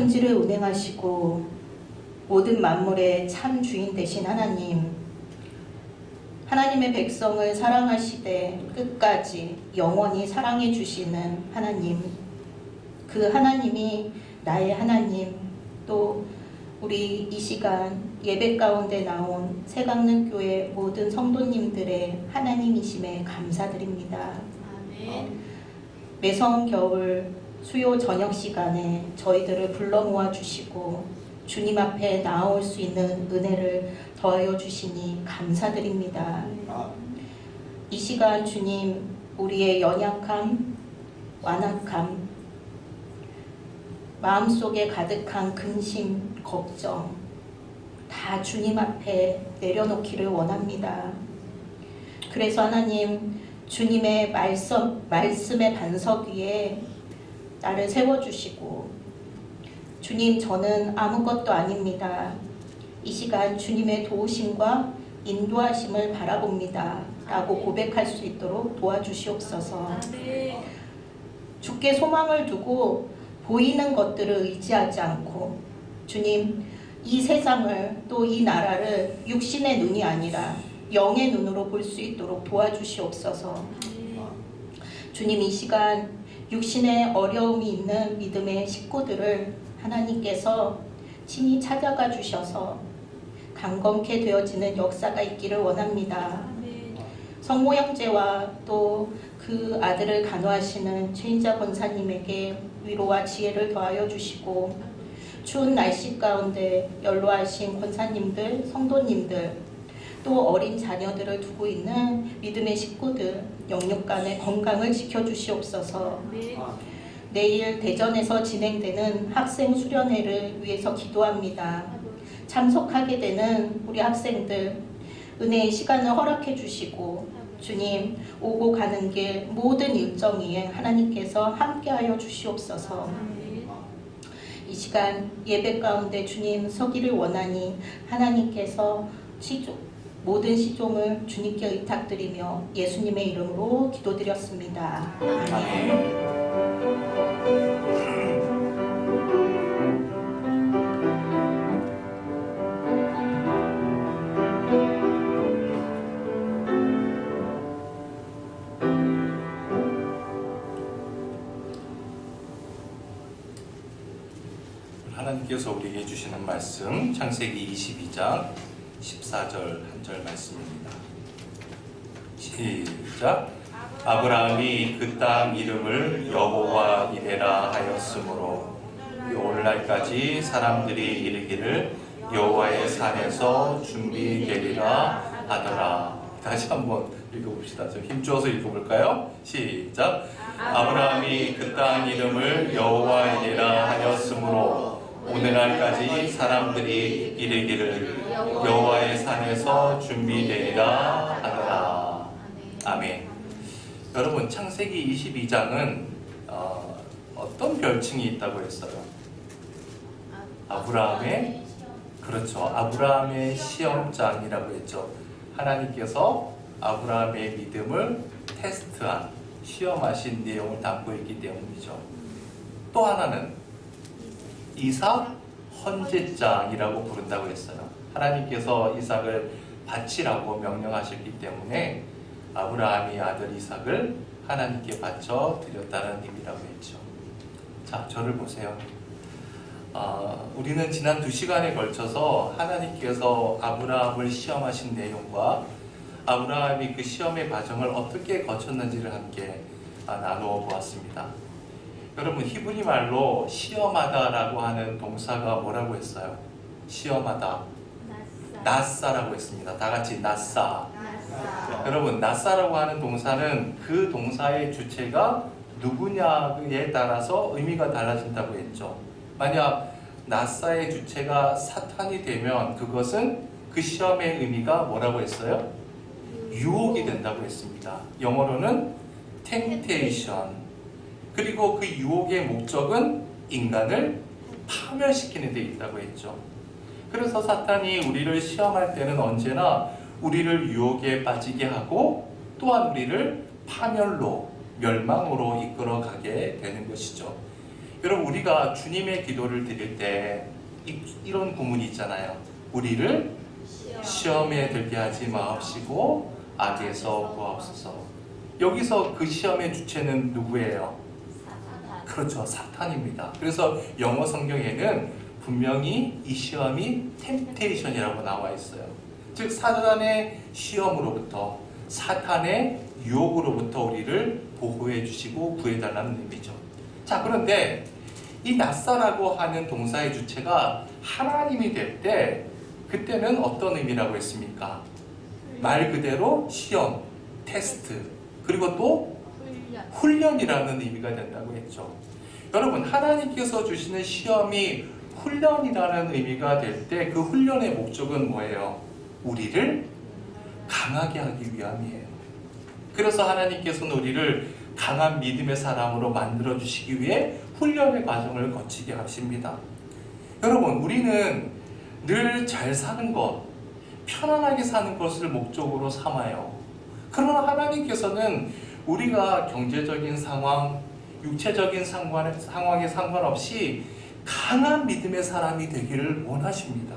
천지를 운행하시고 모든 만물의 참 주인 되신 하나님, 하나님의 백성을 사랑하시되 끝까지 영원히 사랑해 주시는 하나님, 그 하나님이 나의 하나님, 또 우리 이 시간 예배 가운데 나온 새강릉교회 모든 성도님들의 하나님이심에 감사드립니다. 아멘. 매서운 겨울 수요 저녁 시간에 저희들을 불러 모아 주시고 주님 앞에 나올 수 있는 은혜를 더하여 주시니 감사드립니다. 이 시간 주님, 우리의 연약함, 완악함, 마음속에 가득한 근심, 걱정 다 주님 앞에 내려놓기를 원합니다. 그래서 하나님, 주님의 말씀의 반석 위에 나를 세워주시고, 주님, 저는 아무것도 아닙니다. 이 시간 주님의 도우심과 인도하심을 바라봅니다 라고 고백할 수 있도록 도와주시옵소서. 주께 소망을 두고 보이는 것들을 의지하지 않고, 주님, 이 세상을 또 이 나라를 육신의 눈이 아니라 영의 눈으로 볼 수 있도록 도와주시옵소서. 주님, 이 시간 육신의 어려움이 있는 믿음의 식구들을 하나님께서 친히 찾아가 주셔서 강건케 되어지는 역사가 있기를 원합니다. 성모 형제와 또 그 아들을 간호하시는 최인자 권사님에게 위로와 지혜를 더하여 주시고, 추운 날씨 가운데 연로하신 권사님들, 성도님들, 또 어린 자녀들을 두고 있는 믿음의 식구들 영육간의 건강을 지켜주시옵소서. 내일 대전에서 진행되는 학생 수련회를 위해서 기도합니다. 참석하게 되는 우리 학생들 은혜의 시간을 허락해 주시고, 주님, 오고 가는 길 모든 일정 이행 하나님께서 함께하여 주시옵소서. 이 시간 예배 가운데 주님 서기를 원하니 하나님께서 모든 시종을 주님께 의탁드리며 예수님의 이름으로 기도드렸습니다. 아멘. 하나님께서 우리에게 주시는 말씀 창세기 22장 14절 한 절 말씀입니다. 시작. 아브라함이 그 땅 이름을 여호와 이레라 하였으므로 오늘날까지 사람들이 이르기를 여호와의 산에서 준비되리라 하더라. 다시 한번 읽어봅시다. 좀 힘주어서 읽어볼까요? 시작. 아브라함이 그 땅 이름을 여호와 이레라 하였으므로 오늘날까지 사람들이 이르기를 여호와의 산에서 준비되리라 하더라. 아멘. 여러분, 창세기 22장은 어떤 별칭이 있다고 했어요? 아브라함의, 그렇죠, 아브라함의 시험장이라고 했죠. 하나님께서 아브라함의 믿음을 테스트한, 시험하신 내용을 담고 있기 때문이죠. 또 하나는 이삭 헌제장이라고 부른다고 했어요. 하나님께서 이삭을 바치라고 명령하셨기 때문에 아브라함이 아들 이삭을 하나님께 바쳐 드렸다는 의미라고 했죠. 자, 저를 보세요. 우리는 지난 2시간에 걸쳐서 하나님께서 아브라함을 시험하신 내용과 아브라함이 그 시험의 과정을 어떻게 거쳤는지를 함께 나누어 보았습니다. 여러분, 히브리 말로 시험하다라고 하는 동사가 뭐라고 했어요? 시험하다. 나사라고 했습니다. 다 같이 나사. 여러분, 나사라고 하는 동사는 그 동사의 주체가 누구냐에 따라서 의미가 달라진다고 했죠. 만약 나사의 주체가 사탄이 되면 그것은 그 시험의 의미가 뭐라고 했어요? 유혹이 된다고 했습니다. 영어로는 temptation. 그리고 그 유혹의 목적은 인간을 파멸시키는 데 있다고 했죠. 그래서 사탄이 우리를 시험할 때는 언제나 우리를 유혹에 빠지게 하고 또한 우리를 파멸로, 멸망으로 이끌어가게 되는 것이죠. 여러분, 우리가 주님의 기도를 드릴 때 이런 구문이 있잖아요. 우리를 시험에 들게 하지 마옵시고 악에서 구하옵소서. 여기서 그 시험의 주체는 누구예요? 그렇죠, 사탄입니다. 그래서 영어 성경에는 분명히 이 시험이 템테이션이라고 나와 있어요. 즉 사단의 시험으로부터, 사탄의 유혹으로부터 우리를 보호해 주시고 구해달라는 의미죠. 자, 그런데 이 낫사라고 하는 동사의 주체가 하나님이 될 때 그때는 어떤 의미라고 했습니까? 말 그대로 시험, 테스트, 그리고 또 훈련이라는 의미가 된다고 했죠. 여러분, 하나님께서 주시는 시험이 훈련이라는 의미가 될 때 그 훈련의 목적은 뭐예요? 우리를 강하게 하기 위함이에요. 그래서 하나님께서는 우리를 강한 믿음의 사람으로 만들어 주시기 위해 훈련의 과정을 거치게 하십니다. 여러분, 우리는 늘 잘 사는 것, 편안하게 사는 것을 목적으로 삼아요. 그러나 하나님께서는 우리가 경제적인 상황, 육체적인 상황에 상관없이 강한 믿음의 사람이 되기를 원하십니다.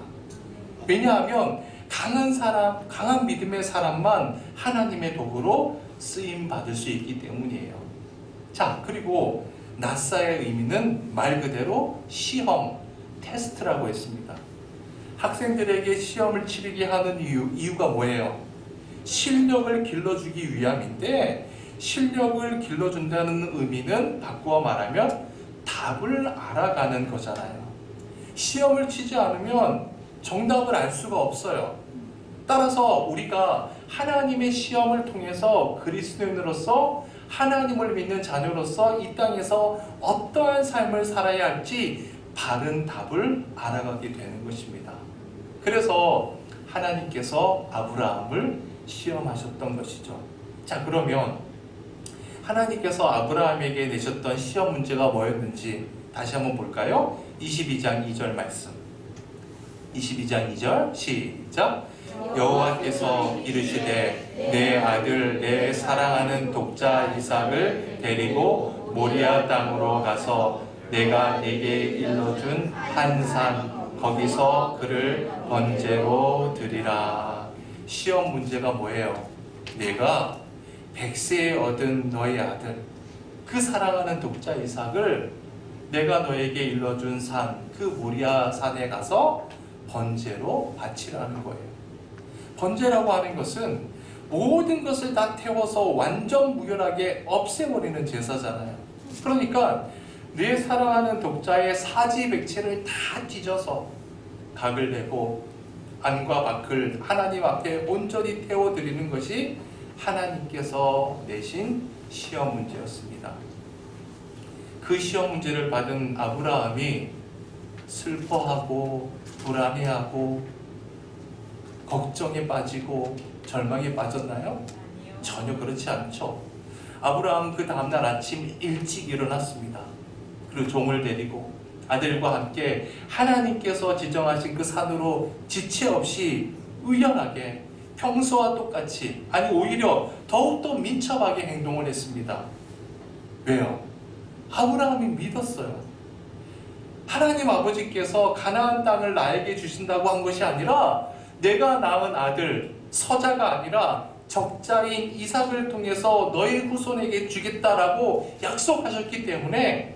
왜냐하면 강한 믿음의 사람만 하나님의 도구로 쓰임 받을 수 있기 때문이에요. 자, 그리고 낫사의 의미는 말 그대로 시험, 테스트라고 했습니다. 학생들에게 시험을 치르게 하는 이유가 뭐예요? 실력을 길러주기 위함인데, 실력을 길러준다는 의미는 바꾸어 말하면 답을 알아가는 거잖아요. 시험을 치지 않으면 정답을 알 수가 없어요. 따라서 우리가 하나님의 시험을 통해서 그리스도인으로서, 하나님을 믿는 자녀로서 이 땅에서 어떠한 삶을 살아야 할지 바른 답을 알아가게 되는 것입니다. 그래서 하나님께서 아브라함을 시험하셨던 것이죠. 자, 그러면 하나님께서 아브라함에게 내셨던 시험 문제가 뭐였는지 다시 한번 볼까요? 22장 2절 말씀. 22장 2절 시작. 여호와께서 이르시되 내 아들 내 사랑하는 독자 이삭을 데리고 모리아 땅으로 가서 내가 내게 일러준 한 산 거기서 그를 번제로 드리라. 시험 문제가 뭐예요? 내가 100세에 얻은 너의 아들, 그 사랑하는 독자 이삭을 내가 너에게 일러준 산, 그 모리아 산에 가서 번제로 바치라는 거예요. 번제라고 하는 것은 모든 것을 다 태워서 완전 무결하게 없애버리는 제사잖아요. 그러니까 내 사랑하는 독자의 사지백체를 다 찢어서 각을 내고 안과 밖을 하나님 앞에 온전히 태워드리는 것이 하나님께서 내신 시험 문제였습니다. 그 시험 문제를 받은 아브라함이 슬퍼하고 불안해하고 걱정에 빠지고 절망에 빠졌나요? 전혀 그렇지 않죠. 아브라함은 그 다음날 아침 일찍 일어났습니다. 그리고 종을 데리고 아들과 함께 하나님께서 지정하신 그 산으로 지체 없이 의연하게 평소와 똑같이, 아니 오히려 더욱더 민첩하게 행동을 했습니다. 왜요? 아브라함이 믿었어요. 하나님 아버지께서 가나안 땅을 나에게 주신다고 한 것이 아니라 내가 낳은 아들 서자가 아니라 적자인 이삭을 통해서 너의 후손에게 주겠다라고 약속하셨기 때문에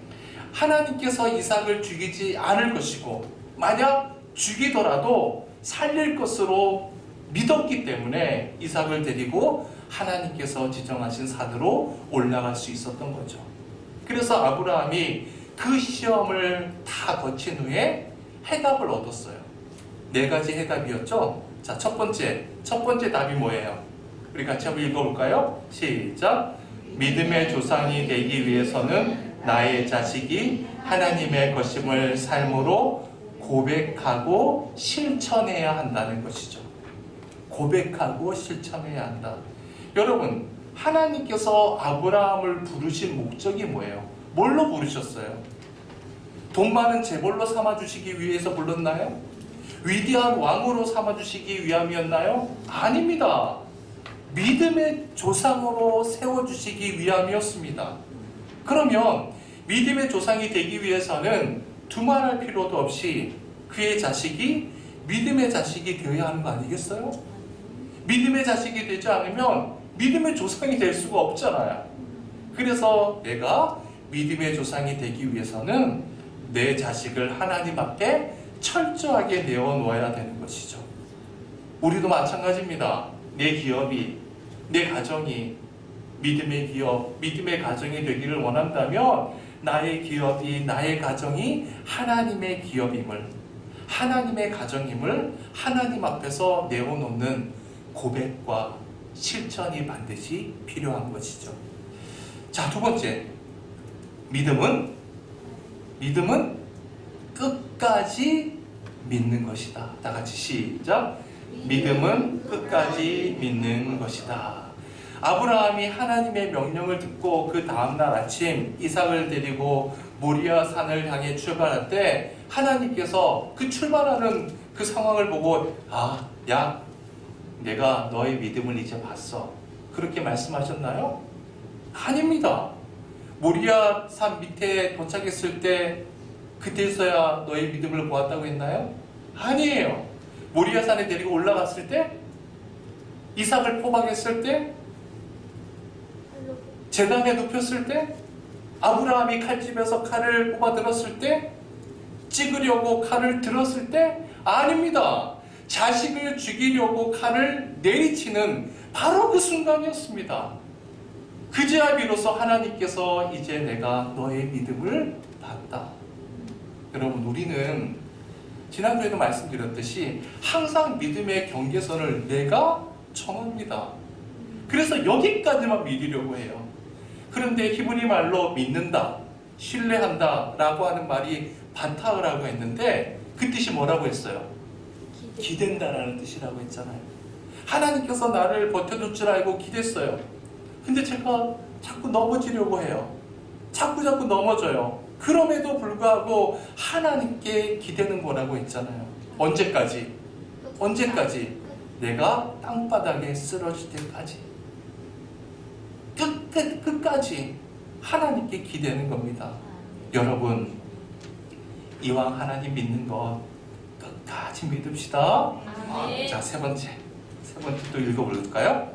하나님께서 이삭을 죽이지 않을 것이고 만약 죽이더라도 살릴 것으로 믿었기 때문에 이삭을 데리고 하나님께서 지정하신 산으로 올라갈 수 있었던 거죠. 그래서 아브라함이 그 시험을 다 거친 후에 해답을 얻었어요. 4가지 해답이었죠. 자, 첫 번째 답이 뭐예요? 우리 같이 한번 읽어볼까요? 시작. 믿음의 조상이 되기 위해서는 나의 자식이 하나님의 것임을 삶으로 고백하고 실천해야 한다는 것이죠. 고백하고 실천해야 한다. 여러분, 하나님께서 아브라함을 부르신 목적이 뭐예요? 뭘로 부르셨어요? 돈 많은 재벌로 삼아주시기 위해서 불렀나요? 위대한 왕으로 삼아주시기 위함이었나요? 아닙니다. 믿음의 조상으로 세워주시기 위함이었습니다. 그러면 믿음의 조상이 되기 위해서는 두말할 필요도 없이 그의 자식이 믿음의 자식이 되어야 하는 거 아니겠어요? 믿음의 자식이 되지 않으면 믿음의 조상이 될 수가 없잖아요. 그래서 내가 믿음의 조상이 되기 위해서는 내 자식을 하나님 앞에 철저하게 내어놓아야 되는 것이죠. 우리도 마찬가지입니다. 내 기업이, 내 가정이 믿음의 기업, 믿음의 가정이 되기를 원한다면 나의 기업이, 나의 가정이 하나님의 기업임을, 하나님의 가정임을 하나님 앞에서 내어놓는 고백과 실천이 반드시 필요한 것이죠. 자, 두 번째, 믿음은 끝까지 믿는 것이다. 다 같이 시작. 믿음은 끝까지 믿는 것이다. 아브라함이 하나님의 명령을 듣고 그 다음날 아침 이삭을 데리고 모리아 산을 향해 출발할 때 하나님께서 그 출발하는 그 상황을 보고 야, 내가 너의 믿음을 이제 봤어. 그렇게 말씀하셨나요? 아닙니다. 모리아 산 밑에 도착했을 때 그때서야 너의 믿음을 보았다고 했나요? 아니에요. 모리아 산에 데리고 올라갔을 때, 이삭을 포박했을 때, 제단에 눕혔을 때, 아브라함이 칼집에서 칼을 뽑아 들었을 때, 찍으려고 칼을 들었을 때, 아닙니다. 자식을 죽이려고 칼을 내리치는 바로 그 순간이었습니다. 그제야 비로소 하나님께서 이제 내가 너의 믿음을 봤다. 여러분, 우리는 지난주에도 말씀드렸듯이 항상 믿음의 경계선을 내가 정합니다. 그래서 여기까지만 믿으려고 해요. 그런데 히브리 말로 믿는다, 신뢰한다 라고 하는 말이 바타흐라고 했는데 그 뜻이 뭐라고 했어요? 기댄다라는 뜻이라고 했잖아요. 하나님께서 나를 버텨줄 줄 알고 기댔어요. 근데 제가 자꾸 넘어지려고 해요. 자꾸 넘어져요. 그럼에도 불구하고 하나님께 기대는 거라고 했잖아요. 언제까지? 내가 땅바닥에 쓰러질 때까지. 끝까지 하나님께 기대는 겁니다. 여러분, 이왕 하나님 믿는 것 끝까지 믿읍시다. 자, 세 번째 또 읽어볼까요?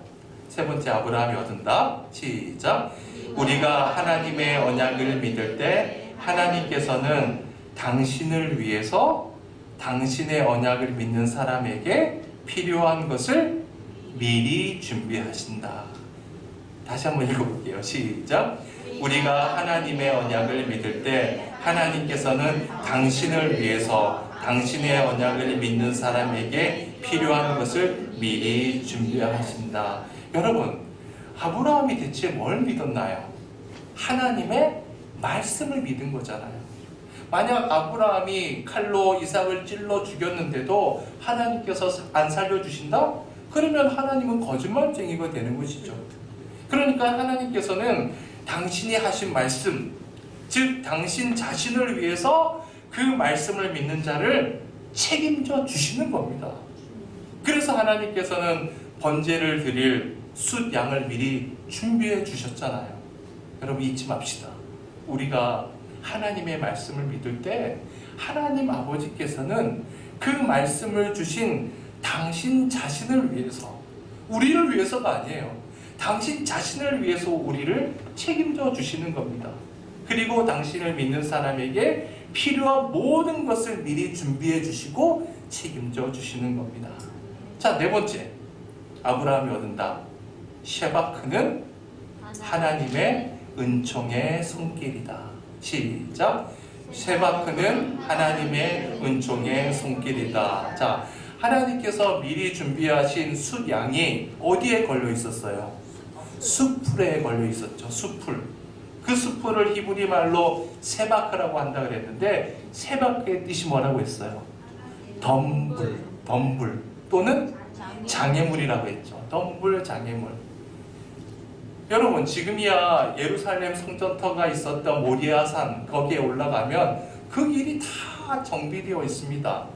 세 번째, 아브라함이 얻은 답. 시작. 우리가 하나님의 언약을 믿을 때 하나님께서는 당신을 위해서 당신의 언약을 믿는 사람에게 필요한 것을 미리 준비하신다. 다시 한번 읽어볼게요. 시작. 우리가 하나님의 언약을 믿을 때 하나님께서는 당신을 위해서 당신의 언약을 믿는 사람에게 필요한 것을 미리 준비하신다. 여러분, 아브라함이 대체 뭘 믿었나요? 하나님의 말씀을 믿은 거잖아요. 만약 아브라함이 칼로 이삭을 찔러 죽였는데도 하나님께서 안 살려주신다? 그러면 하나님은 거짓말쟁이가 되는 것이죠. 그러니까 하나님께서는 당신이 하신 말씀, 즉 당신 자신을 위해서 그 말씀을 믿는 자를 책임져 주시는 겁니다. 그래서 하나님께서는 번제를 드릴 숫 양을 미리 준비해 주셨잖아요. 여러분, 잊지 맙시다. 우리가 하나님의 말씀을 믿을 때 하나님 아버지께서는 그 말씀을 주신 당신 자신을 위해서, 우리를 위해서가 아니에요. 당신 자신을 위해서 우리를 책임져 주시는 겁니다. 그리고 당신을 믿는 사람에게 필요한 모든 것을 미리 준비해 주시고 책임져 주시는 겁니다. 자, 네 번째, 아브라함이 얻은 답. 셰바크는 하나님의 은총의 손길이다. 시작. 셰바크는 하나님의 은총의 손길이다. 자, 하나님께서 미리 준비하신 숫 양이 어디에 걸려 있었어요? 숫풀에 걸려 있었죠. 숫풀. 그 숫풀을 히브리 말로 세바크라고 한다 그랬는데, 세바크의 뜻이 뭐라고 했어요? 덤불 또는 장애물이라고 했죠. 덤불, 장애물. 여러분, 지금이야 예루살렘 성전터가 있었던 모리아 산, 거기에 올라가면 그 길이 다 정비되어 있습니다.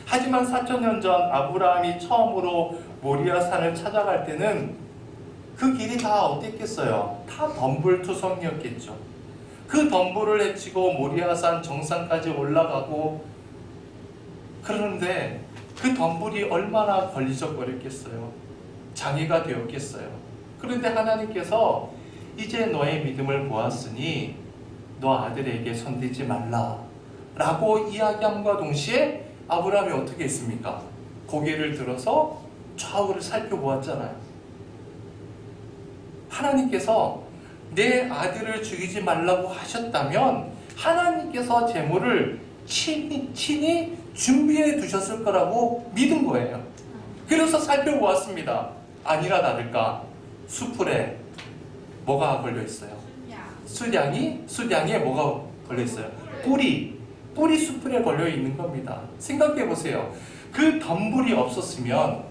하지만 4,000년 전 아브라함이 처음으로 모리아 산을 찾아갈 때는 그 길이 다 어땠겠어요? 다 덤불투성이었겠죠. 그 덤불을 헤치고 모리아산 정상까지 올라가고 그러는데 그 덤불이 얼마나 걸리적거렸겠어요. 장애가 되었겠어요. 그런데 하나님께서 이제 너의 믿음을 보았으니 너 아들에게 손대지 말라 라고 이야기함과 동시에 아브라함이 어떻게 했습니까? 고개를 들어서 좌우를 살펴보았잖아요. 하나님께서 내 아들을 죽이지 말라고 하셨다면 하나님께서 제물을 친히 준비해 두셨을 거라고 믿은 거예요. 그래서 살펴보았습니다. 아니라 다를까 수풀에 뭐가 걸려 있어요? 수량에 뭐가 걸려 있어요? 뿌리 수풀에 걸려 있는 겁니다. 생각해 보세요. 그 덤불이 없었으면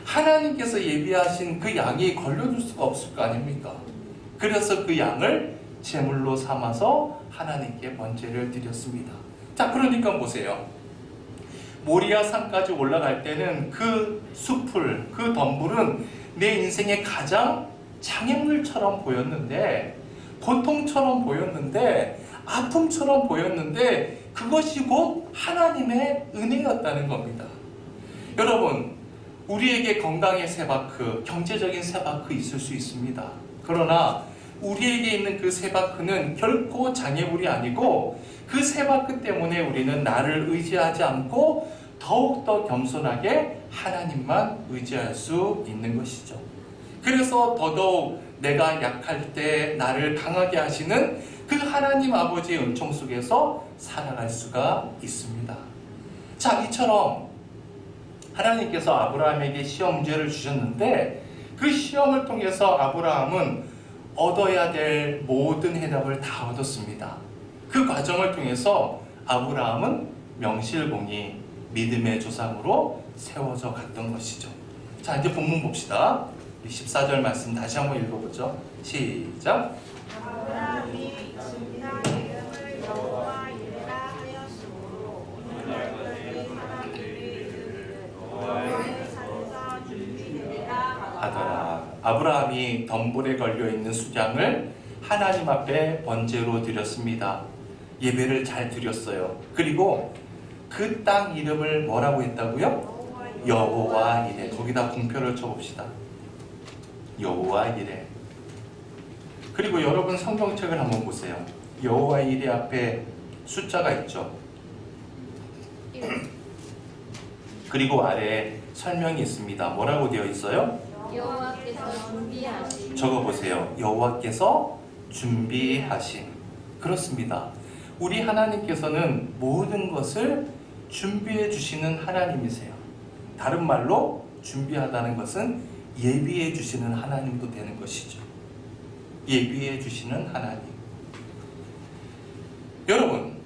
하나님께서 예비하신 그 양이 걸려줄 수가 없을 거 아닙니까? 그래서 그 양을 제물로 삼아서 하나님께 번제를 드렸습니다. 자, 그러니까 보세요. 모리아 산까지 올라갈 때는 그 수풀, 그 덤불은 내 인생의 가장 장애물처럼 보였는데, 고통처럼 보였는데, 아픔처럼 보였는데, 그것이 곧 하나님의 은혜였다는 겁니다. 여러분, 우리에게 건강의 세바크, 경제적인 세바크 있을 수 있습니다. 그러나 우리에게 있는 그 세바크는 결코 장애물이 아니고 그 세바크 때문에 우리는 나를 의지하지 않고 더욱더 겸손하게 하나님만 의지할 수 있는 것이죠. 그래서 더더욱 내가 약할 때 나를 강하게 하시는 그 하나님 아버지의 은총 속에서 살아갈 수가 있습니다. 자, 이처럼 하나님께서 아브라함에게 시험 문제를 주셨는데 그 시험을 통해서 아브라함은 얻어야 될 모든 해답을 다 얻었습니다. 그 과정을 통해서 아브라함은 명실공히 믿음의 조상으로 세워져 갔던 것이죠. 자, 이제 본문 봅시다. 14절 말씀 다시 한번 읽어보죠. 시작. 아브라함이 준비한 이름을 여호와 이레라 하였으므로 오늘날까지 사람들이 이르기를 여호와의 산에서 준비되리라 하더라. 아브라함이 덤불에 걸려있는 수장을 하나님 앞에 번제로 드렸습니다. 예배를 잘 드렸어요. 그리고 그 땅 이름을 뭐라고 했다고요? 여호와 이레. 거기다 공표를 쳐봅시다. 여호와 이레. 그리고 여러분 성경책을 한번 보세요. 여호와 이레 앞에 숫자가 있죠. 그리고 아래에 설명이 있습니다. 뭐라고 되어 있어요? 여호와께서 준비하신 적어보세요. 여호와께서 준비하신. 그렇습니다. 우리 하나님께서는 모든 것을 준비해 주시는 하나님이세요. 다른 말로 준비하다는 것은 예비해 주시는 하나님도 되는 것이죠. 예비해 주시는 하나님. 여러분,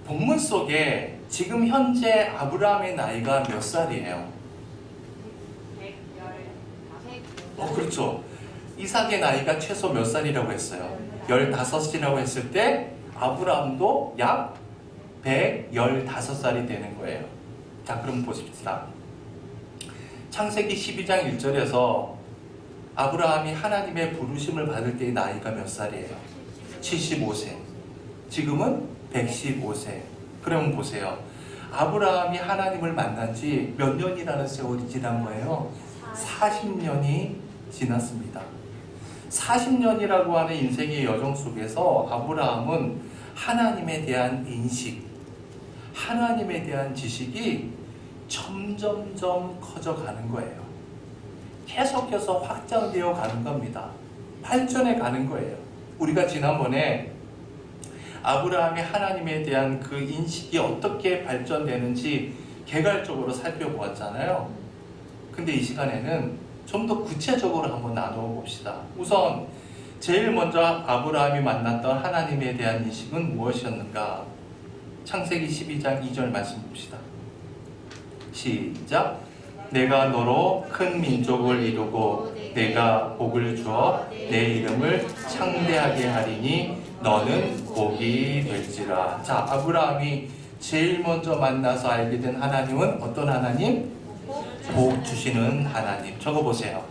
본문 속에 지금 현재 아브라함의 나이가 몇 살이에요? 그렇죠. 이삭의 나이가 최소 몇 살이라고 했어요? 15이라고 했을 때 아브라함도 약 115살이 되는 거예요. 자, 그럼 보십시다. 창세기 12장 1절에서 아브라함이 하나님의 부르심을 받을 때의 나이가 몇 살이에요? 75세. 지금은 115세. 그러면 보세요. 아브라함이 하나님을 만난 지 몇 년이라는 세월이 지난 거예요? 40년이 지났습니다. 40년이라고 하는 인생의 여정 속에서 아브라함은 하나님에 대한 인식, 하나님에 대한 지식이 점점점 커져가는 거예요. 계속해서 확장되어 가는 겁니다. 발전해 가는 거예요. 우리가 지난번에 아브라함이 하나님에 대한 그 인식이 어떻게 발전되는지 개괄적으로 살펴보았잖아요. 근데 이 시간에는 좀 더 구체적으로 한번 나누어 봅시다. 우선 제일 먼저 아브라함이 만났던 하나님에 대한 인식은 무엇이었는가? 창세기 12장 2절 말씀 봅시다. 시작. 내가 너로 큰 민족을 이루고 내가 복을 주어 내 이름을 창대하게 하리니 너는 복이 될지라. 자, 아브라함이 제일 먼저 만나서 알게 된 하나님은 어떤 하나님? 복 주시는 하나님. 적어보세요.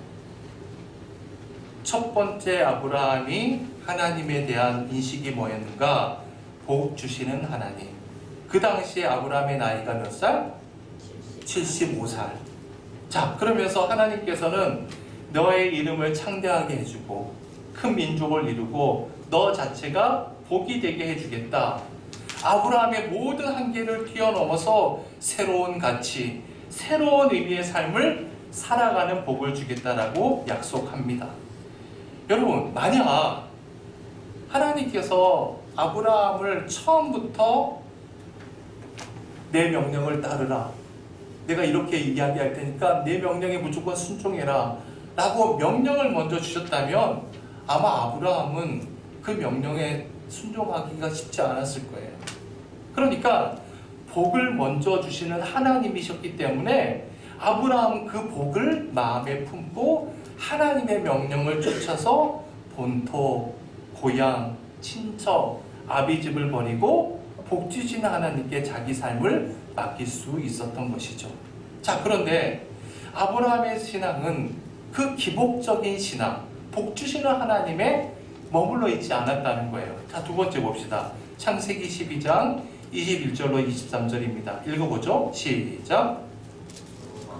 첫 번째 아브라함이 하나님에 대한 인식이 뭐였는가? 복 주시는 하나님. 그 당시에 아브라함의 나이가 몇 살? 75살. 자, 그러면서 하나님께서는 너의 이름을 창대하게 해주고 큰 민족을 이루고 너 자체가 복이 되게 해주겠다. 아브라함의 모든 한계를 뛰어넘어서 새로운 가치, 새로운 의미의 삶을 살아가는 복을 주겠다라고 약속합니다. 여러분, 만약 하나님께서 아브라함을 처음부터 내 명령을 따르라, 내가 이렇게 이야기할 테니까 내 명령에 무조건 순종해라 라고 명령을 먼저 주셨다면 아마 아브라함은 그 명령에 순종하기가 쉽지 않았을 거예요. 그러니까 복을 먼저 주시는 하나님이셨기 때문에 아브라함은 그 복을 마음에 품고 하나님의 명령을 쫓아서 본토, 고향, 친척, 아비집을 버리고 복 주시는 하나님께 자기 삶을 맡길 수 있었던 것이죠. 자, 그런데 아브라함의 신앙은 그 기복적인 신앙, 복 주시는 하나님에 머물러 있지 않았다는 거예요. 자, 두 번째 봅시다. 창세기 12장 21절로 23절입니다. 읽어보죠. 시작.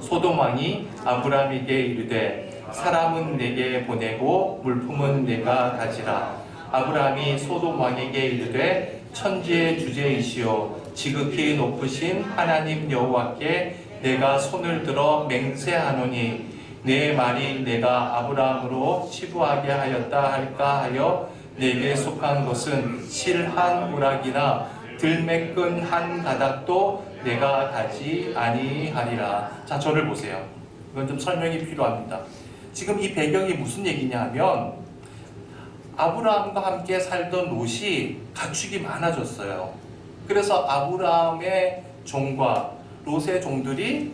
소돔 왕이 아브라함에게 이르되 사람은 내게 보내고 물품은 내가 가지라. 아브라함이 소돔 왕에게 이르되 천지의 주제이시오 지극히 높으신 하나님 여호와께 내가 손을 들어 맹세하노니 내 말이 내가 아브라함으로 치부하게 하였다 할까 하여 내게 속한 것은 실 한 우락이나 들매끈 한 가닥도 내가 가지 아니하리라. 자, 저를 보세요. 이건 좀 설명이 필요합니다. 지금 이 배경이 무슨 얘기냐 하면 아브라함과 함께 살던 롯이 가축이 많아졌어요. 그래서 아브라함의 종과 롯의 종들이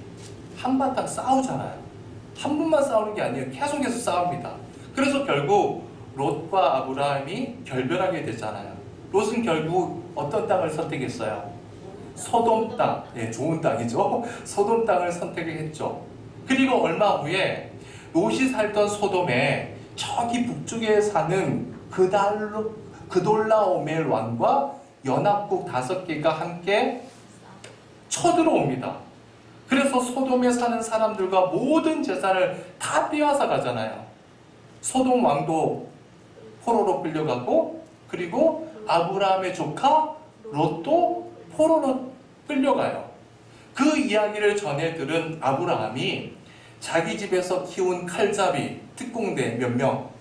한바탕 싸우잖아요. 한 번만 싸우는 게 아니에요. 계속해서 싸웁니다. 그래서 결국 롯과 아브라함이 결별하게 되잖아요. 롯은 결국 어떤 땅을 선택했어요? 소돔 땅. 네, 좋은 땅이죠. 소돔 땅을 선택했죠. 그리고 얼마 후에 롯이 살던 소돔에 저기 북쪽에 사는 그돌라오멜 왕과 연합국 5개가 함께 쳐들어옵니다. 그래서 소돔에 사는 사람들과 모든 재산을 다 빼앗아 가잖아요. 소돔 왕도 포로로 끌려가고, 그리고 아브라함의 조카 롯도 포로로 끌려가요. 그 이야기를 전해 들은 아브라함이 자기 집에서 키운 칼잡이, 특공대 몇 명?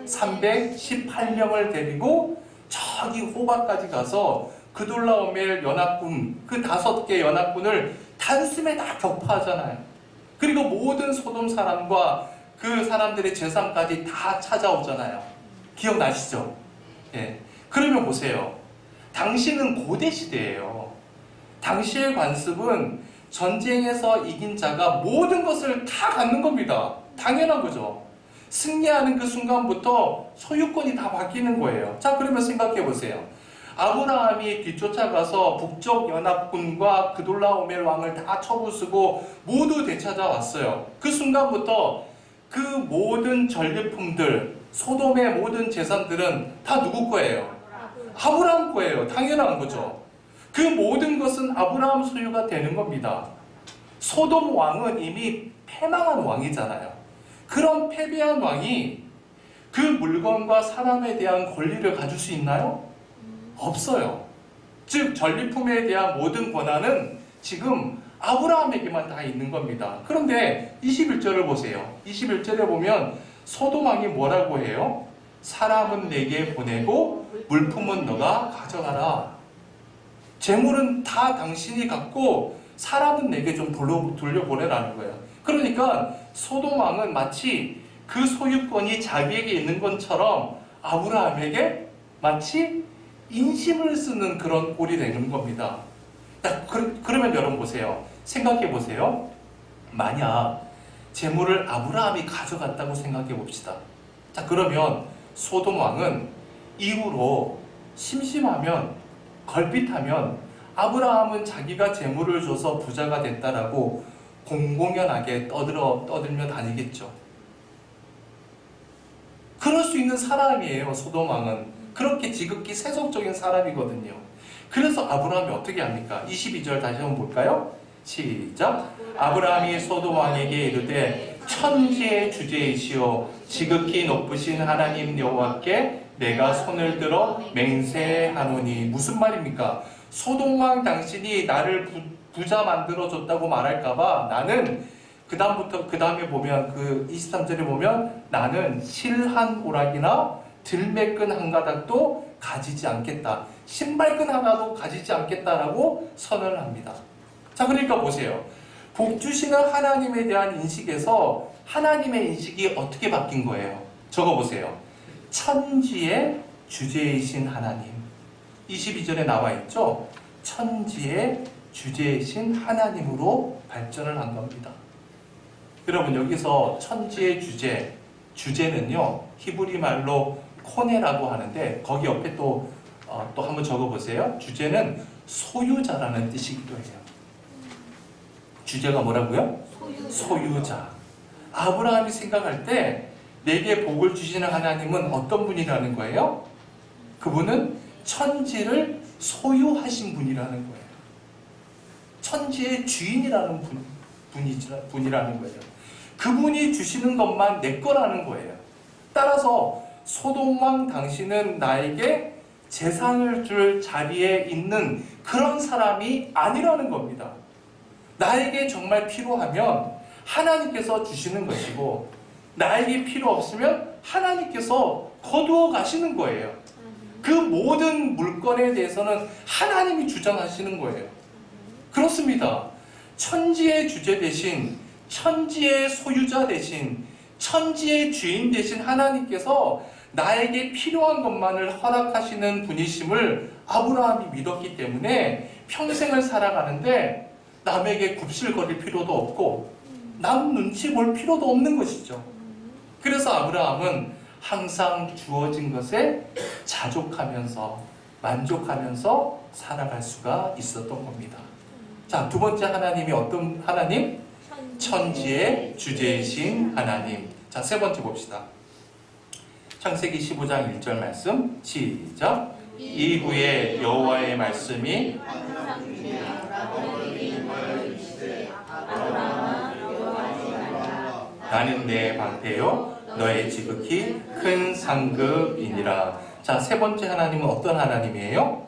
318명을 데리고 저기 호박까지 가서 그돌라오멜 연합군, 그 5개 연합군을 단숨에 다 격파하잖아요. 그리고 모든 소돔 사람과 그 사람들의 재산까지 다 찾아오잖아요. 기억나시죠? 예. 그러면 보세요. 당시는 고대 시대예요. 당시의 관습은 전쟁에서 이긴 자가 모든 것을 다 갖는 겁니다. 당연한 거죠. 승리하는 그 순간부터 소유권이 다 바뀌는 거예요. 자, 그러면 생각해 보세요. 아브라함이 뒤쫓아가서 북쪽 연합군과 그돌라오멜 왕을 다 쳐부수고 모두 되찾아왔어요. 그 순간부터 그 모든 전리품들, 소돔의 모든 재산들은 다 누구 거예요? 아브라함 거예요. 당연한 거죠. 그 모든 것은 아브라함 소유가 되는 겁니다. 소돔 왕은 이미 패망한 왕이잖아요. 그런 패배한 왕이 그 물건과 사람에 대한 권리를 가질 수 있나요? 없어요. 즉 전리품에 대한 모든 권한은 지금 아브라함에게만 다 있는 겁니다. 그런데 21절을 보세요. 21절에 보면 소돔 왕이 뭐라고 해요? 사람은 내게 보내고 물품은 너가 가져가라. 재물은 다 당신이 갖고 사람은 내게 좀 돌려보내라는 거예요. 그러니까 소돔 왕은 마치 그 소유권이 자기에게 있는 것처럼 아브라함에게 마치 인심을 쓰는 그런 꼴이 되는 겁니다. 그러면 여러분 보세요. 생각해 보세요. 만약 재물을 아브라함이 가져갔다고 생각해 봅시다. 자, 그러면 소돔 왕은 이후로 심심하면, 걸핏하면 아브라함은 자기가 재물을 줘서 부자가 됐다라고 공공연하게 떠들며 다니겠죠. 그럴 수 있는 사람이에요. 소돔 왕은 그렇게 지극히 세속적인 사람이거든요. 그래서 아브라함이 어떻게 합니까? 22절 다시 한번 볼까요? 시작. 아브라함이 소돔 왕에게 이르되 천지의 주제이시오 지극히 높으신 하나님 여호와께 내가 손을 들어 맹세하노니. 무슨 말입니까? 소돔 왕 당신이 나를 부자 만들어 줬다고 말할까봐 나는 그 다음에 보면 그 23절에 보면 나는 실 한 오락이나 들매끈 한 가닥도 가지지 않겠다. 신발끈 하나도 가지지 않겠다라고 선언을 합니다. 자, 그러니까 보세요. 복 주시는 하나님에 대한 인식에서 하나님의 인식이 어떻게 바뀐 거예요? 적어보세요. 천지의 주제이신 하나님. 22절에 나와 있죠? 천지의 주제이신 하나님으로 발전을 한 겁니다. 여러분, 여기서 천지의 주제는요, 히브리 말로 코네라고 하는데, 거기 옆에 또 한번 적어보세요. 주제는 소유자라는 뜻이기도 해요. 주제가 뭐라고요? 소유자. 아브라함이 생각할 때 내게 복을 주시는 하나님은 어떤 분이라는 거예요? 그분은 천지를 소유하신 분이라는 거예요. 천지의 주인이라는 분이라는 거예요. 그분이 주시는 것만 내 거라는 거예요. 따라서 소돔 왕 당신은 나에게 재산을 줄 자리에 있는 그런 사람이 아니라는 겁니다. 나에게 정말 필요하면 하나님께서 주시는 것이고 나에게 필요 없으면 하나님께서 거두어 가시는 거예요. 그 모든 물건에 대해서는 하나님이 주장하시는 거예요. 그렇습니다. 천지의 주제 대신, 천지의 소유자 대신, 천지의 주인 대신 하나님께서 나에게 필요한 것만을 허락하시는 분이심을 아브라함이 믿었기 때문에 평생을 살아가는데 남에게 굽실거릴 필요도 없고 남 눈치 볼 필요도 없는 것이죠. 그래서 아브라함은 항상 주어진 것에 자족하면서 만족하면서 살아갈 수가 있었던 겁니다. 자, 두 번째 하나님이 어떤 하나님? 천지의 주제이신 하나님. 자, 세 번째 봅시다. 창세기 15장 1절 말씀 시작. 이후에 여호와의 말씀이 나는 내 방패요 너의 지극히 큰 상급이니라. 자, 세 번째 하나님은 어떤 하나님이에요?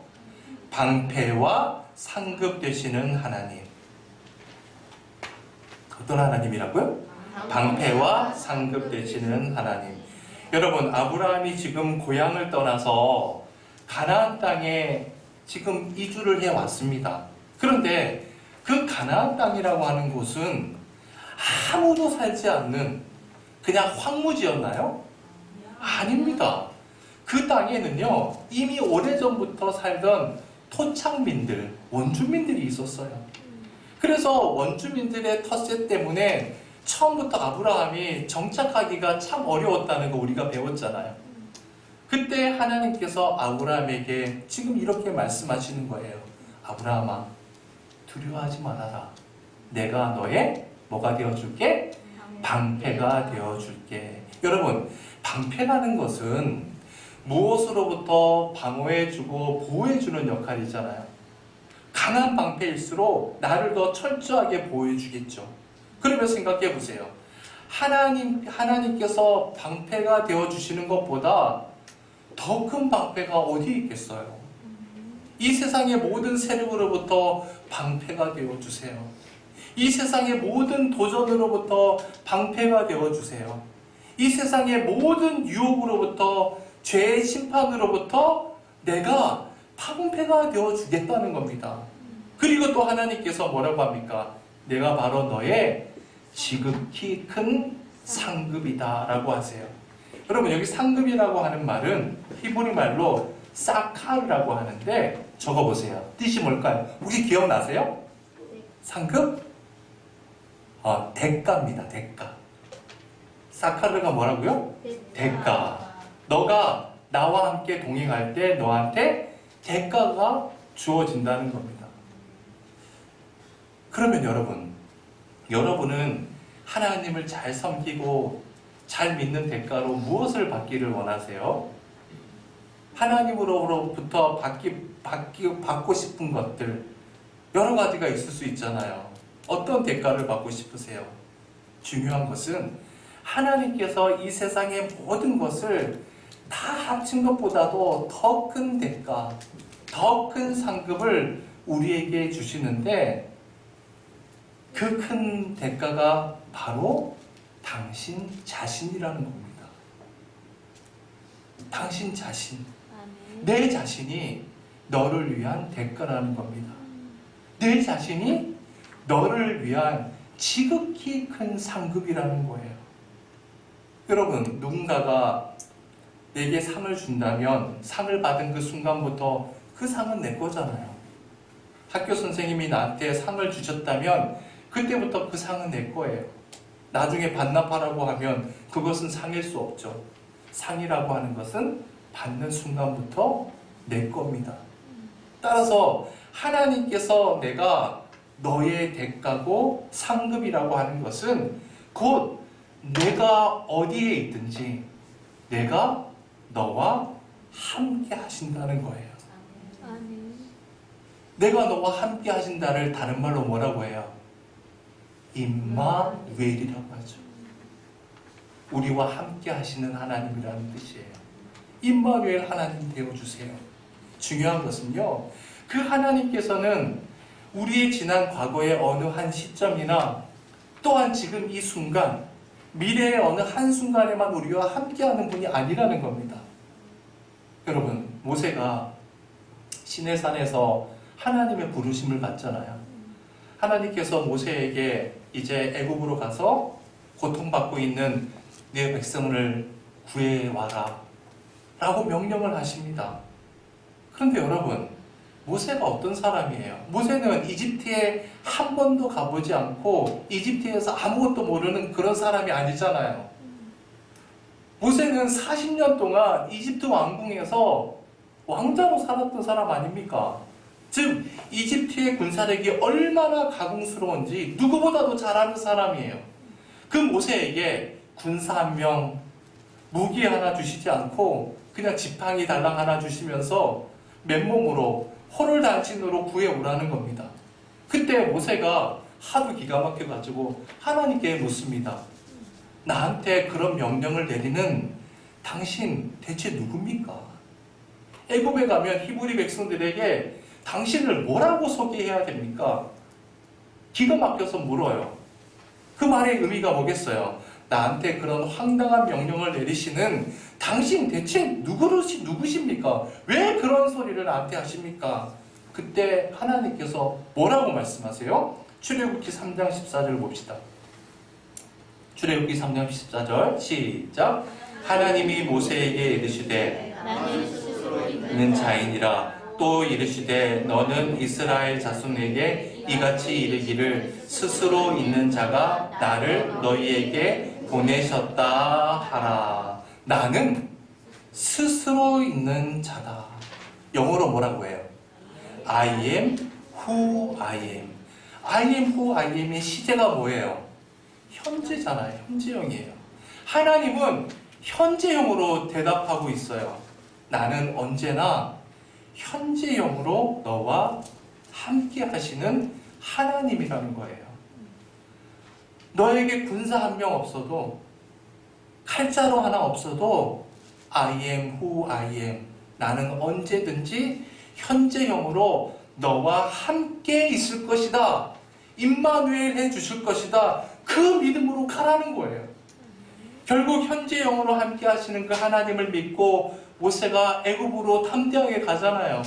방패와 상급 되시는 하나님. 어떤 하나님이라고요? 방패와 상급 되시는 하나님. 여러분, 아브라함이 지금 고향을 떠나서 가나안 땅에 지금 이주를 해왔습니다. 그런데 그 가나안 땅이라고 하는 곳은 아무도 살지 않는 그냥 황무지였나요? 아닙니다. 그 땅에는요, 이미 오래전부터 살던 토착민들, 원주민들이 있었어요. 그래서 원주민들의 텃세 때문에 처음부터 아브라함이 정착하기가 참 어려웠다는 거 우리가 배웠잖아요. 그때 하나님께서 아브라함에게 지금 이렇게 말씀하시는 거예요. 아브라함아, 두려워하지 말아라. 내가 너의 뭐가 되어줄게? 방패가 되어줄게. 여러분, 방패라는 것은 무엇으로부터 방어해주고 보호해주는 역할이잖아요. 강한 방패일수록 나를 더 철저하게 보호해주겠죠. 그러면 생각해 보세요. 하나님께서 방패가 되어주시는 것보다 더 큰 방패가 어디 있겠어요? 이 세상의 모든 세력으로부터 방패가 되어주세요. 이 세상의 모든 도전으로부터 방패가 되어주세요. 이 세상의 모든 유혹으로부터, 죄의 심판으로부터 내가 방패가 되어주겠다는 겁니다. 그리고 또 하나님께서 뭐라고 합니까? 내가 바로 너의 지극히 큰 상급이다 라고 하세요. 여러분, 여기 상급이라고 하는 말은 히브리 말로 사칼이라고 하는데 적어보세요. 뜻이 뭘까요? 혹시 기억나세요? 상급? 대가입니다. 대가. 사카르가 뭐라고요? 대가. 너가 나와 함께 동행할 때 너한테 대가가 주어진다는 겁니다. 그러면 여러분은 하나님을 잘 섬기고 잘 믿는 대가로 무엇을 받기를 원하세요? 하나님으로부터 받고 싶은 것들 여러 가지가 있을 수 있잖아요. 어떤 대가를 받고 싶으세요? 중요한 것은 하나님께서 이 세상의 모든 것을 다 합친 것보다도 더 큰 대가, 더 큰 상급을 우리에게 주시는데 그 큰 대가가 바로 당신 자신이라는 겁니다. 당신 자신, 내 자신이 너를 위한 대가라는 겁니다. 내 자신이 너를 위한 지극히 큰 상급이라는 거예요. 여러분, 누군가가 내게 상을 준다면 상을 받은 그 순간부터 그 상은 내 거잖아요. 학교 선생님이 나한테 상을 주셨다면 그때부터 그 상은 내 거예요. 나중에 반납하라고 하면 그것은 상일 수 없죠. 상이라고 하는 것은 받는 순간부터 내 겁니다. 따라서 하나님께서 내가 너의 대가고 상급이라고 하는 것은 곧 내가 어디에 있든지 내가 너와 함께 하신다는 거예요. 내가 너와 함께 하신다를 다른 말로 뭐라고 해요? 임마누엘이라고 하죠. 우리와 함께 하시는 하나님이라는 뜻이에요. 임마누엘 하나님 되어주세요. 중요한 것은요, 그 하나님께서는 우리의 지난 과거의 어느 한 시점이나 또한 지금 이 순간, 미래의 어느 한순간에만 우리와 함께하는 분이 아니라는 겁니다. 여러분, 모세가 시내산에서 하나님의 부르심을 받잖아요. 하나님께서 모세에게 이제 애굽으로 가서 고통받고 있는 내 백성을 구해와라 라고 명령을 하십니다. 그런데 여러분, 모세가 어떤 사람이에요? 모세는 이집트에 한 번도 가보지 않고 이집트에서 아무것도 모르는 그런 사람이 아니잖아요. 모세는 40년 동안 이집트 왕궁에서 왕자로 살았던 사람 아닙니까? 즉 이집트의 군사력이 얼마나 가공스러운지 누구보다도 잘 아는 사람이에요. 그 모세에게 군사 한 명, 무기 하나 주시지 않고 그냥 지팡이 달랑 하나 주시면서 맨몸으로 호를단신으로 구해오라는 겁니다. 그때 모세가 하도 기가 막혀가지고 하나님께 묻습니다. 나한테 그런 명령을 내리는 당신 대체 누굽니까? 애굽에 가면 히브리 백성들에게 당신을 뭐라고 소개해야 됩니까? 기가 막혀서 물어요. 그 말의 의미가 뭐겠어요? 나한테 그런 황당한 명령을 내리시는 당신 대체 누구십니까? 왜 그런 소리를 나한테 하십니까? 그때 하나님께서 뭐라고 말씀하세요? 출애굽기 3장 14절 봅시다. 출애굽기 3장 14절 시작. 하나님이 모세에게 이르시되 나는 스스로 있는 자이니라. 또 이르시되 너는 이스라엘 자손에게 이같이 이르기를 스스로 있는 자가 나를 너희에게 보내셨다 하라. 나는 스스로 있는 자다. 영어로 뭐라고 해요? I am who I am. I am who I am의 시제가 뭐예요? 현재잖아요. 현재형이에요. 하나님은 현재형으로 대답하고 있어요. 나는 언제나 현재형으로 너와 함께 하시는 하나님이라는 거예요. 너에게 군사 한 명 없어도 칼자루 하나 없어도 I am who I am. 나는 언제든지 현재형으로 너와 함께 있을 것이다. 임마누엘 해주실 것이다. 그 믿음으로 가라는 거예요. 결국 현재형으로 함께 하시는 그 하나님을 믿고 모세가 애굽으로 탐대하게 가잖아요.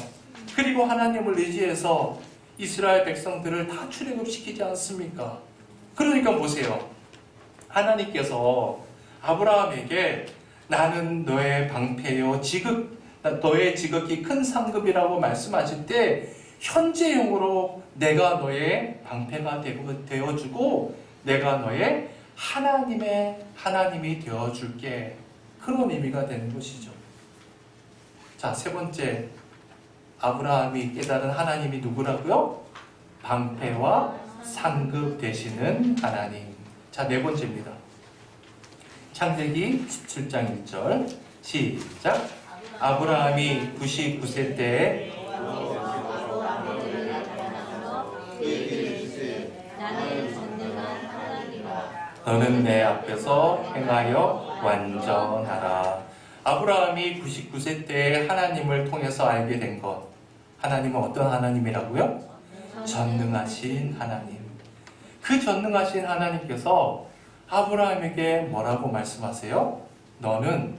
그리고 하나님을 의지해서 이스라엘 백성들을 다 출애굽시키지 않습니까? 그러니까 보세요. 하나님께서 아브라함에게 나는 너의 방패요 너의 지극히 큰 상급이라고 말씀하실 때 현재형으로 내가 너의 방패가 되어주고 내가 너의 하나님이 되어줄게. 그런 의미가 되는 것이죠. 자, 세 번째, 아브라함이 깨달은 하나님이 누구라고요? 방패와 상급 되시는 하나님. 자, 네 번째입니다. 창세기 17장 1절 시작. 아브라함이 99세 때에 나는 전능한 하나님이라. 너는 내 앞에서 행하여 완전하라. 아브라함이 99세 때에 하나님을 통해서 알게 된 것. 하나님은 어떤 하나님이라고요? 전능하신 하나님. 그 전능하신 하나님께서 아브라함에게 뭐라고 말씀하세요? 너는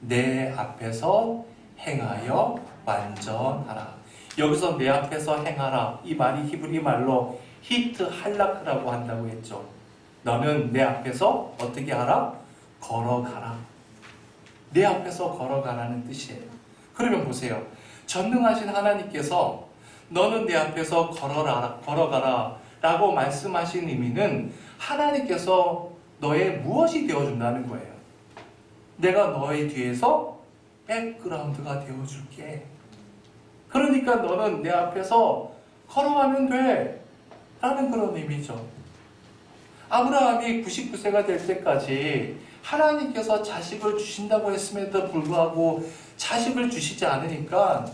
내 앞에서 행하여 완전하라. 여기서 내 앞에서 행하라. 이 말이 히브리 말로 히트 할라크라고 한다고 했죠. 너는 내 앞에서 어떻게 하라? 걸어가라. 내 앞에서 걸어가라는 뜻이에요. 그러면 보세요. 전능하신 하나님께서 너는 내 앞에서 걸어가라 라고 말씀하신 의미는 하나님께서 너의 무엇이 되어준다는 거예요. 내가 너의 뒤에서 백그라운드가 되어줄게. 그러니까 너는 내 앞에서 걸어가면 돼 라는 그런 의미죠. 아브라함이 99세가 될 때까지 하나님께서 자식을 주신다고 했음에도 불구하고 자식을 주시지 않으니까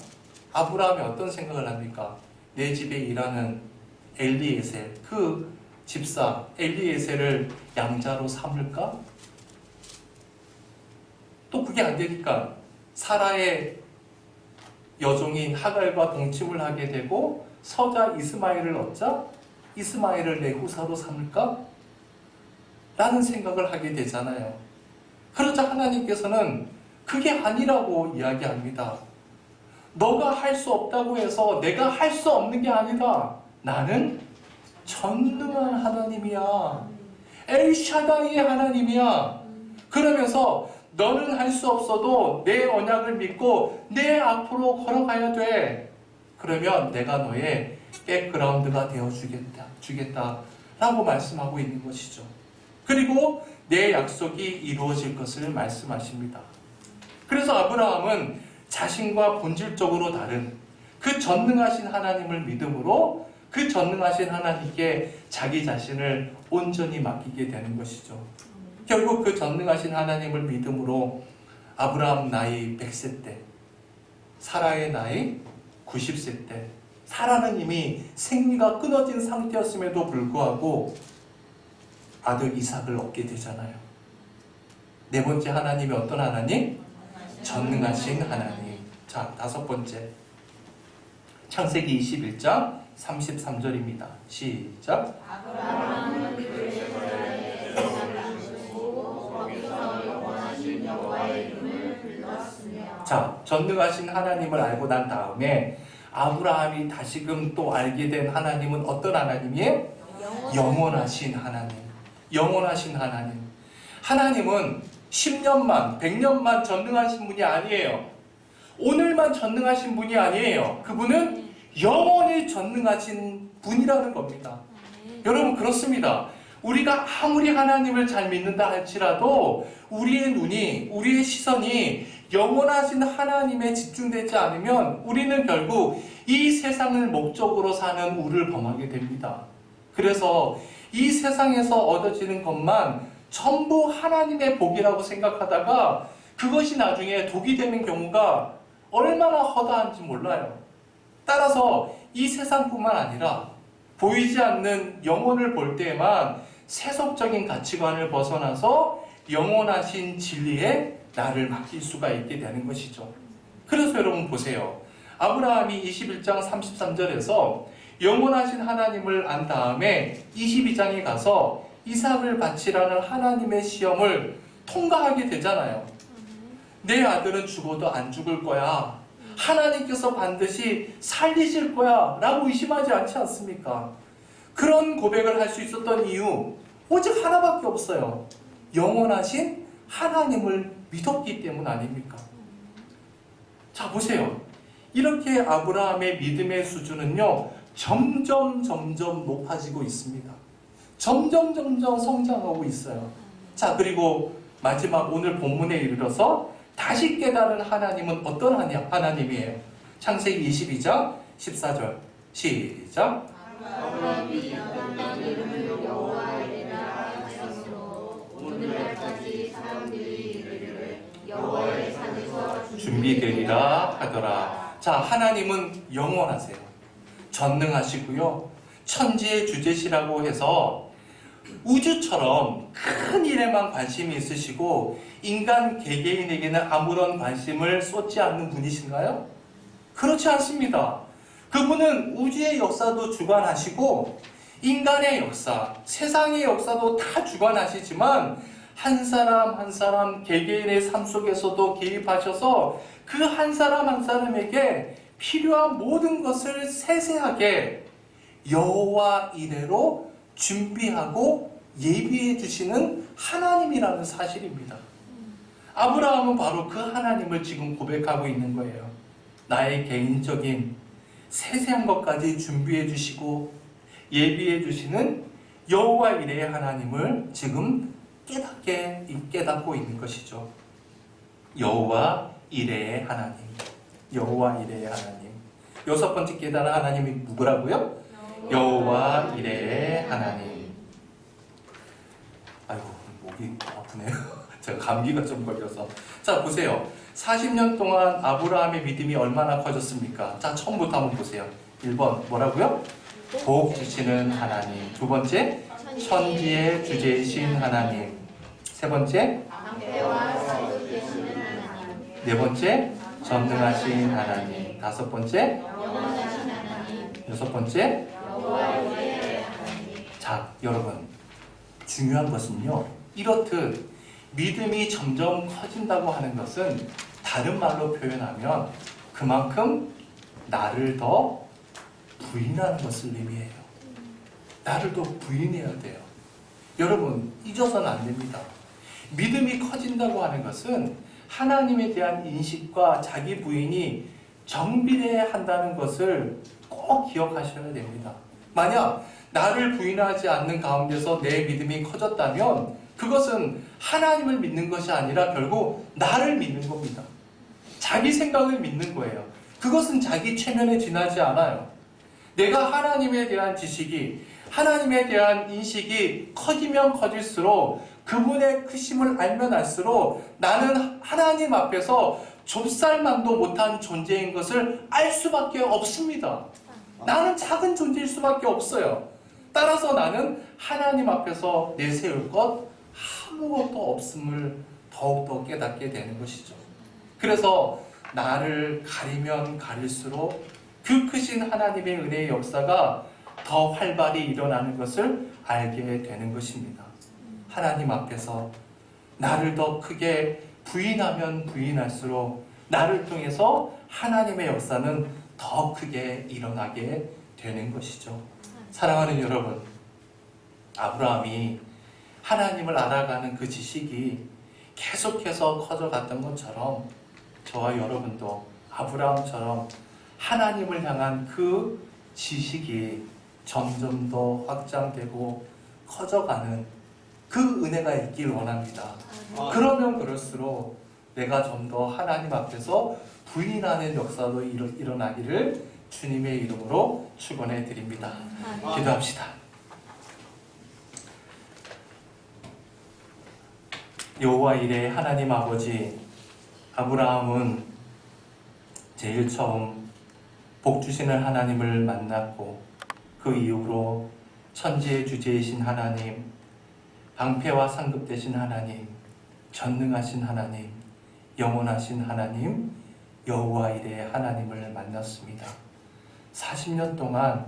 아브라함이 어떤 생각을 합니까? 내 집에 일하는 엘리에셀, 그 집사 엘리에셀을 양자로 삼을까? 또 그게 안 되니까 사라의 여종인 하갈과 동침을 하게 되고 서자 이스마엘을 얻자 이스마엘을 내 후사로 삼을까? 라는 생각을 하게 되잖아요. 그러자 하나님께서는 그게 아니라고 이야기합니다. 너가 할 수 없다고 해서 내가 할 수 없는 게 아니다. 나는 전능한 하나님이야. 엘샤다이의 하나님이야. 그러면서 너는 할 수 없어도 내 언약을 믿고 내 앞으로 걸어가야 돼. 그러면 내가 너의 백그라운드가 되어주겠다 라고 말씀하고 있는 것이죠. 그리고 내 약속이 이루어질 것을 말씀하십니다. 그래서 아브라함은 자신과 본질적으로 다른 그 전능하신 하나님을 믿음으로 그 전능하신 하나님께 자기 자신을 온전히 맡기게 되는 것이죠. 결국 그 전능하신 하나님을 믿음으로 아브라함 나이 100세 때, 사라의 나이 90세 때, 사라는 이미 생리가 끊어진 상태였음에도 불구하고 아들 이삭을 얻게 되잖아요. 네 번째 하나님이 어떤 하나님? 전능하신 하나님. 자, 다섯 번째. 창세기 21장 33절입니다. 시작. 아브라함은 그레스라에 산을 주고 거기서 영원하신 여호와의 이름을 불렀으며. 자, 전능하신 하나님을 알고 난 다음에 아브라함이 다시금 또 알게 된 하나님은 어떤 하나님이에요? 영원하신 하나님. 영원하신 하나님. 하나님은 10년만, 100년만 전능하신 분이 아니에요. 오늘만 전능하신 분이 아니에요. 그분은 영원히 전능하신 분이라는 겁니다. 여러분, 그렇습니다. 우리가 아무리 하나님을 잘 믿는다 할지라도 우리의 눈이, 우리의 시선이 영원하신 하나님에 집중되지 않으면 우리는 결국 이 세상을 목적으로 사는 우를 범하게 됩니다. 그래서 이 세상에서 얻어지는 것만 전부 하나님의 복이라고 생각하다가 그것이 나중에 독이 되는 경우가 얼마나 허다한지 몰라요. 따라서 이 세상뿐만 아니라 보이지 않는 영혼을 볼 때에만 세속적인 가치관을 벗어나서 영원하신 진리에 나를 맡길 수가 있게 되는 것이죠. 그래서 여러분 보세요. 아브라함이 21장 33절에서 영원하신 하나님을 안 다음에 22장에 가서 이삭을 바치라는 하나님의 시험을 통과하게 되잖아요. 내 아들은 죽어도 안 죽을 거야. 하나님께서 반드시 살리실 거야 라고 의심하지 않지 않습니까? 그런 고백을 할 수 있었던 이유 오직 하나밖에 없어요. 영원하신 하나님을 믿었기 때문 아닙니까? 자, 보세요. 이렇게 아브라함의 믿음의 수준은요 점점 높아지고 있습니다. 점점 성장하고 있어요. 자, 그리고 마지막 오늘 본문에 이르러서 다시 깨달은 하나님은 어떤 하나님이에요? 창세기 22장 14절 시작. 아브라함이 그 땅 이름을 여호와이라 하였으므로 오늘날까지 사람들이 준비되리라 하더라. 자, 하나님은 영원하세요. 전능하시고요. 천지의 주제시라고 해서 우주처럼 큰 일에만 관심이 있으시고 인간 개개인에게는 아무런 관심을 쏟지 않는 분이신가요? 그렇지 않습니다. 그분은 우주의 역사도 주관하시고 인간의 역사, 세상의 역사도 다 주관하시지만 한 사람 한 사람 개개인의 삶 속에서도 개입하셔서 그 한 사람 한 사람에게 필요한 모든 것을 세세하게 여호와 이레로 준비하고 예비해 주시는 하나님이라는 사실입니다. 아브라함은 바로 그 하나님을 지금 고백하고 있는 거예요. 나의 개인적인 세세한 것까지 준비해 주시고 예비해 주시는 여호와 이레의 하나님을 지금 깨닫고 있는 것이죠. 여호와 이레의 하나님, 여호와 이레의 하나님. 여섯 번째 깨달은 하나님이 누구라고요? 여호와 이레의 하나님. 아이고, 목이 아프네요. 제가 감기가 좀 걸려서. 자, 보세요. 40년 동안 아브라함의 믿음이 얼마나 커졌습니까? 자, 처음부터 한번 보세요. 1번 뭐라고요? 복 주시는 하나님. 두 번째, 천지의 주제이신 하나님. 세 번째, 방패와 상급 되시는 하나님. 네 번째, 전능하신 하나님. 다섯 번째, 영원하신 하나님. 여섯 번째. 여호와 이레의 하나님. 자, 여러분, 중요한 것은요, 이렇듯 믿음이 점점 커진다고 하는 것은 다른 말로 표현하면 그만큼 나를 더 부인하는 것을 의미해요. 나를 더 부인해야 돼요. 여러분, 잊어서는 안 됩니다. 믿음이 커진다고 하는 것은 하나님에 대한 인식과 자기 부인이 정비례 한다는 것을 꼭 기억하셔야 됩니다. 만약 나를 부인하지 않는 가운데서 내 믿음이 커졌다면 그것은 하나님을 믿는 것이 아니라 결국 나를 믿는 겁니다. 자기 생각을 믿는 거예요. 그것은 자기 체면에 지나지 않아요. 내가 하나님에 대한 지식이, 하나님에 대한 인식이 커지면 커질수록 그분의 크심을 알면 알수록 나는 하나님 앞에서 좁쌀만도 못한 존재인 것을 알 수밖에 없습니다. 나는 작은 존재일 수밖에 없어요. 따라서 나는 하나님 앞에서 내세울 것 아무것도 없음을 더욱더 깨닫게 되는 것이죠. 그래서 나를 가리면 가릴수록 그 크신 하나님의 은혜의 역사가 더 활발히 일어나는 것을 알게 되는 것입니다. 하나님 앞에서 나를 더 크게 부인하면 부인할수록 나를 통해서 하나님의 역사는 더 크게 일어나게 되는 것이죠. 사랑하는 여러분, 아브라함이 하나님을 알아가는 그 지식이 계속해서 커져갔던 것처럼 저와 여러분도 아브라함처럼 하나님을 향한 그 지식이 점점 더 확장되고 커져가는 그 은혜가 있길 원합니다. 그러면 그럴수록 내가 좀 더 하나님 앞에서 부인하는 역사도 일어나기를 주님의 이름으로 축원해 드립니다. 기도합시다. 여호와 이레 하나님 아버지, 아브라함은 제일 처음 복 주시는 하나님을 만났고 그 이후로 천지의 주제이신 하나님, 방패와 상급 되신 하나님, 전능하신 하나님, 영원하신 하나님, 여호와 이레 하나님을 만났습니다. 40년 동안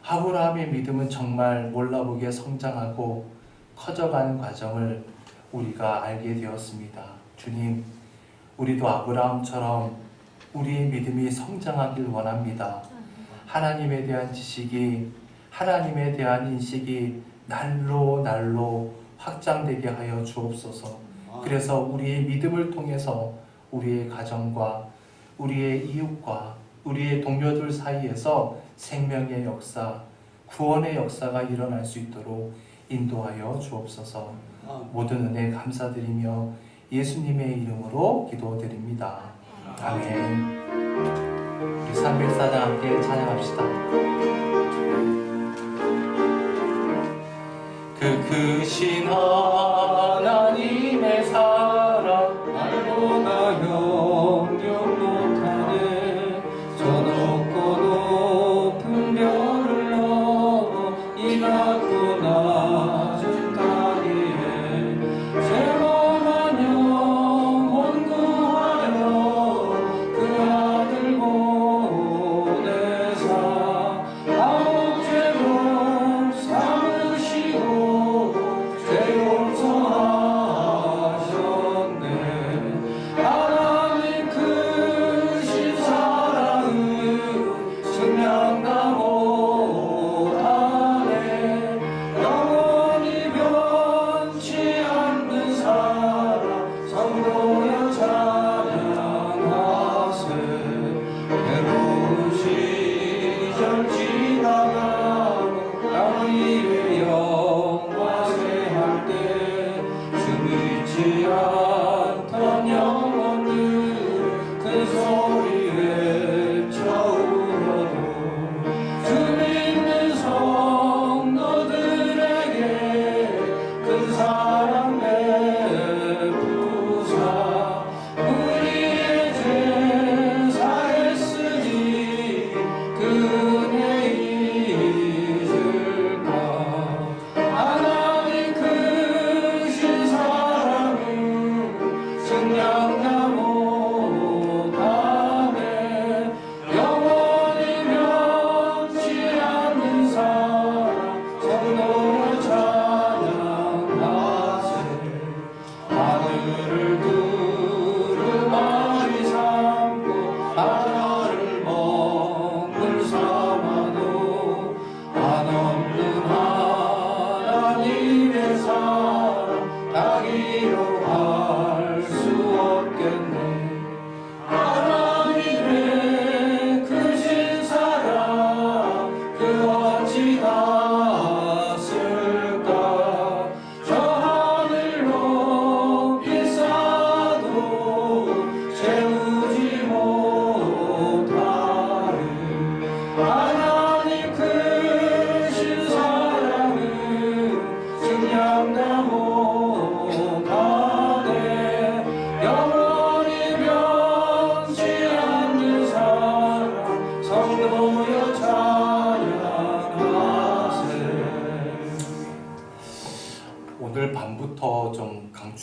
아브라함의 믿음은 정말 몰라보게 성장하고 커져가는 과정을 우리가 알게 되었습니다. 주님, 우리도 아브라함처럼 우리의 믿음이 성장하길 원합니다. 하나님에 대한 지식이, 하나님에 대한 인식이 날로 확장되게 하여 주옵소서. 그래서 우리의 믿음을 통해서 우리의 가정과 우리의 이웃과 우리의 동료들 사이에서 생명의 역사, 구원의 역사가 일어날 수 있도록 인도하여 주옵소서. 모든 은혜 감사드리며 예수님의 이름으로 기도드립니다. 아멘. 우리 314장 함께 찬양합시다. 그 크신 하나님의 사랑 날보다 영영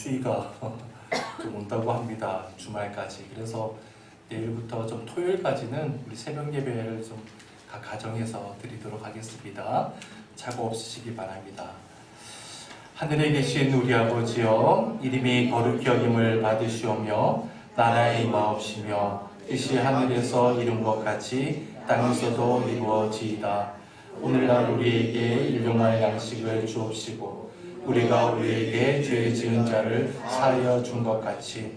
추위가 좀 온다고 합니다. 주말까지. 그래서 내일부터 좀 토요일까지는 우리 새벽 예배를 좀 각 가정에서 드리도록 하겠습니다. 착오 없으시기 바랍니다. 하늘에 계신 우리 아버지여, 이름이 거룩히 여김을 받으시오며 나라에 임하옵시며 뜻이 하늘에서 이룬 것 같이 땅에서도 이루어지이다. 오늘날 우리에게 일용할 양식을 주옵시고 우리가 우리에게 죄 지은 자를 사하여 준 것 같이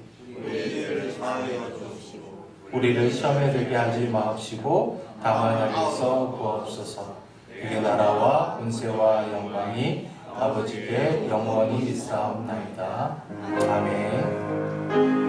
우리를 시험에 들게 하지 마옵시고 다만 악에서 구하옵소서. 그의 나라와 권세와 영광이 아버지께 영원히 있사옵나이다. 아멘.